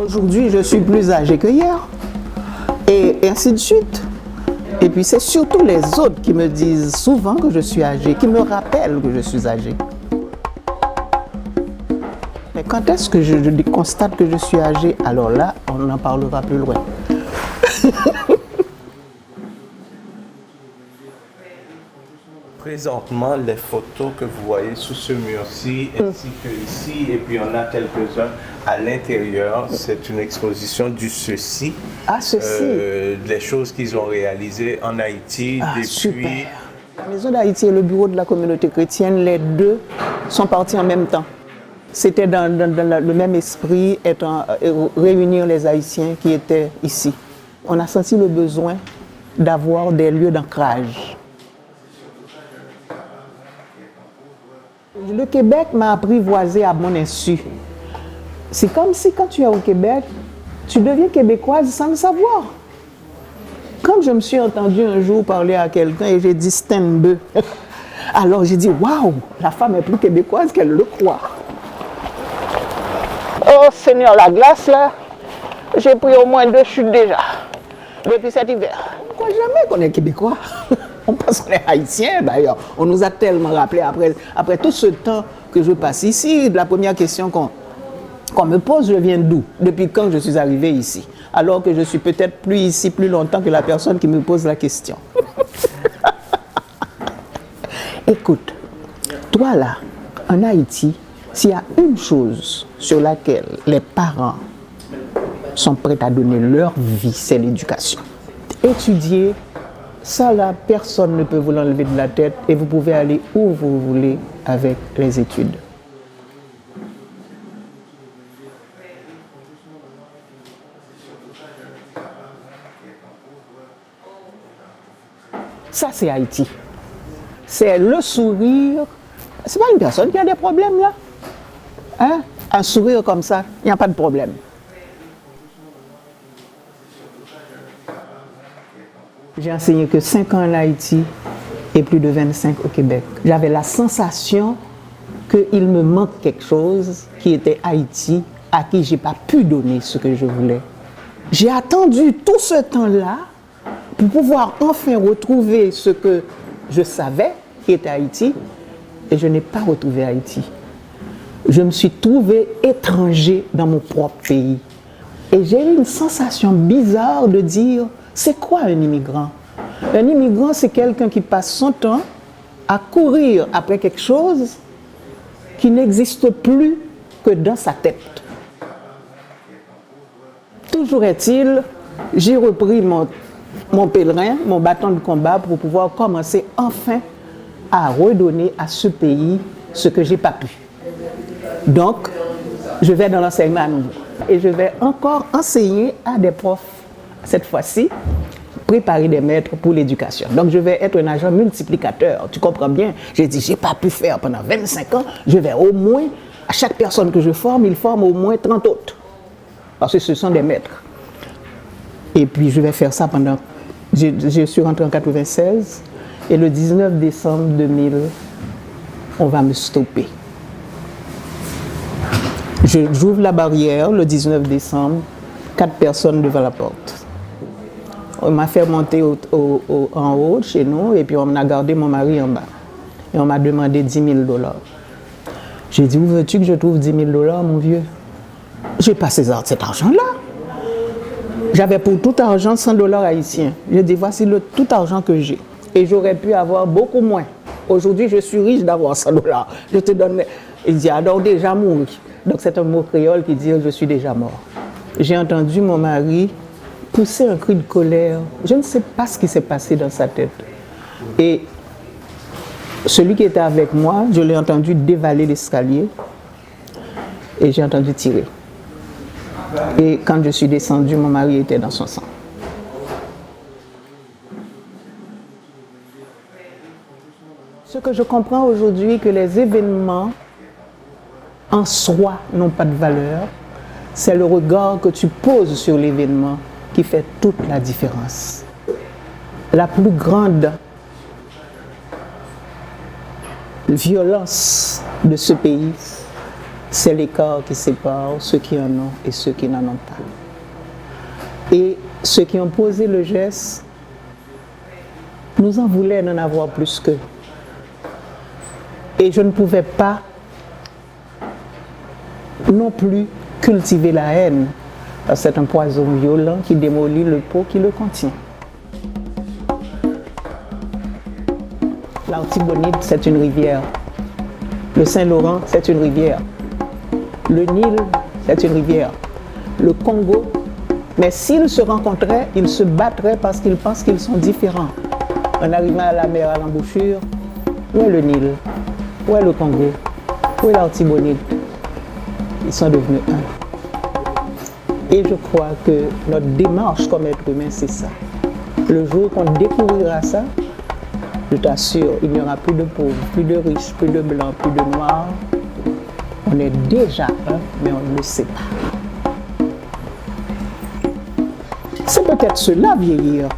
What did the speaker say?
Aujourd'hui, je suis plus âgée que hier. Et ainsi de suite. Et puis c'est surtout les autres qui me disent souvent que je suis âgée, qui me rappellent que je suis âgée. Mais quand est-ce que je constate que je suis âgée, alors là, on en parlera plus loin. Présentement, les photos que vous voyez sous ce mur-ci, ainsi que ici, et puis on a quelques-uns à l'intérieur, c'est une exposition du ceci. Ah, ceci. Les choses qu'ils ont réalisées en Haïti depuis... Super. La Maison d'Haïti et le bureau de la communauté chrétienne, les deux sont partis en même temps. C'était dans le même esprit, réunir les Haïtiens qui étaient ici. On a senti le besoin d'avoir des lieux d'ancrage. Le Québec m'a apprivoisé à mon insu. C'est comme si quand tu es au Québec, tu deviens québécoise sans le savoir. Quand je me suis entendue un jour parler à quelqu'un et j'ai dit Stenbe, alors j'ai dit waouh, la femme est plus québécoise qu'elle le croit. Oh Seigneur, la glace là, j'ai pris au moins 2 chutes déjà depuis cet hiver. On ne croit jamais qu'on est québécois. On pense qu'on est haïtien d'ailleurs. On nous a tellement rappelé après tout ce temps que je passe ici. La première question qu'on me pose, je viens d'où? Depuis quand je suis arrivé ici? Alors que je suis peut-être plus ici plus longtemps que la personne qui me pose la question. Écoute, toi là, en Haïti, s'il y a une chose sur laquelle les parents sont prêts à donner leur vie, c'est l'éducation. Étudier, ça là, personne ne peut vous l'enlever de la tête et vous pouvez aller où vous voulez avec les études. Ça, c'est Haïti. C'est le sourire. C'est pas une personne qui a des problèmes là. Hein? Un sourire comme ça, il n'y a pas de problème. J'ai enseigné que 5 ans en Haïti et plus de 25 au Québec. J'avais la sensation qu'il me manque quelque chose qui était Haïti, à qui je n'ai pas pu donner ce que je voulais. J'ai attendu tout ce temps-là pour pouvoir enfin retrouver ce que je savais qui était Haïti, et je n'ai pas retrouvé Haïti. Je me suis trouvé étranger dans mon propre pays. Et j'ai eu une sensation bizarre de dire, c'est quoi un immigrant? Un immigrant, c'est quelqu'un qui passe son temps à courir après quelque chose qui n'existe plus que dans sa tête. Toujours est-il, j'ai repris mon pèlerin, mon bâton de combat pour pouvoir commencer enfin à redonner à ce pays ce que je n'ai pas pu. Donc, je vais dans l'enseignement à nouveau. Et je vais encore enseigner à des profs, cette fois-ci, préparer des maîtres pour l'éducation. Donc, je vais être un agent multiplicateur. Tu comprends bien? J'ai dit, je n'ai pas pu faire pendant 25 ans. Je vais au moins, à chaque personne que je forme, il forme au moins 30 autres. Parce que ce sont des maîtres. Et puis, je vais faire ça pendant... Je suis rentré en 96. Et le 19 décembre 2000, on va me stopper. J'ouvre la barrière le 19 décembre, 4 personnes devant la porte. On m'a fait monter en haut chez nous et puis on a gardé mon mari en bas. Et on m'a demandé 10 000 $. J'ai dit, où veux-tu que je trouve 10 000 $, mon vieux? J'ai pas cet argent-là. J'avais pour tout argent 100 $ haïtiens. J'ai dit, voici le tout argent que j'ai. Et j'aurais pu avoir beaucoup moins. Aujourd'hui, je suis riche d'avoir 100 $. Je te donne... Il dit, alors déjà mourir. Donc c'est un mot créole qui dit, je suis déjà mort. J'ai entendu mon mari pousser un cri de colère. Je ne sais pas ce qui s'est passé dans sa tête. Et celui qui était avec moi, je l'ai entendu dévaler l'escalier et j'ai entendu tirer. Et quand je suis descendu, mon mari était dans son sang. Ce que je comprends aujourd'hui, que les événements en soi n'ont pas de valeur, c'est le regard que tu poses sur l'événement qui fait toute la différence. La plus grande violence de ce pays, C'est l'écart qui sépare ceux qui en ont et ceux qui n'en ont pas. Et ceux qui ont posé le geste nous en voulaient d'en avoir plus qu'eux. Et je ne pouvais pas non plus cultiver la haine, parce que c'est un poison violent qui démolit le pot qui le contient. L'Artibonite, c'est une rivière. Le Saint-Laurent, c'est une rivière. Le Nil, c'est une rivière. Le Congo, mais s'ils se rencontraient, ils se battraient parce qu'ils pensent qu'ils sont différents. En arrivant à la mer, à l'embouchure, où est le Nil? Où est le Congo? Où est l'Artibonite? Ils sont devenus un. Et je crois que notre démarche comme être humain, c'est ça. Le jour qu'on découvrira ça, je t'assure, il n'y aura plus de pauvres, plus de riches, plus de blancs, plus de noirs. On est déjà un, mais on ne le sait pas. C'est peut-être cela, vieillir.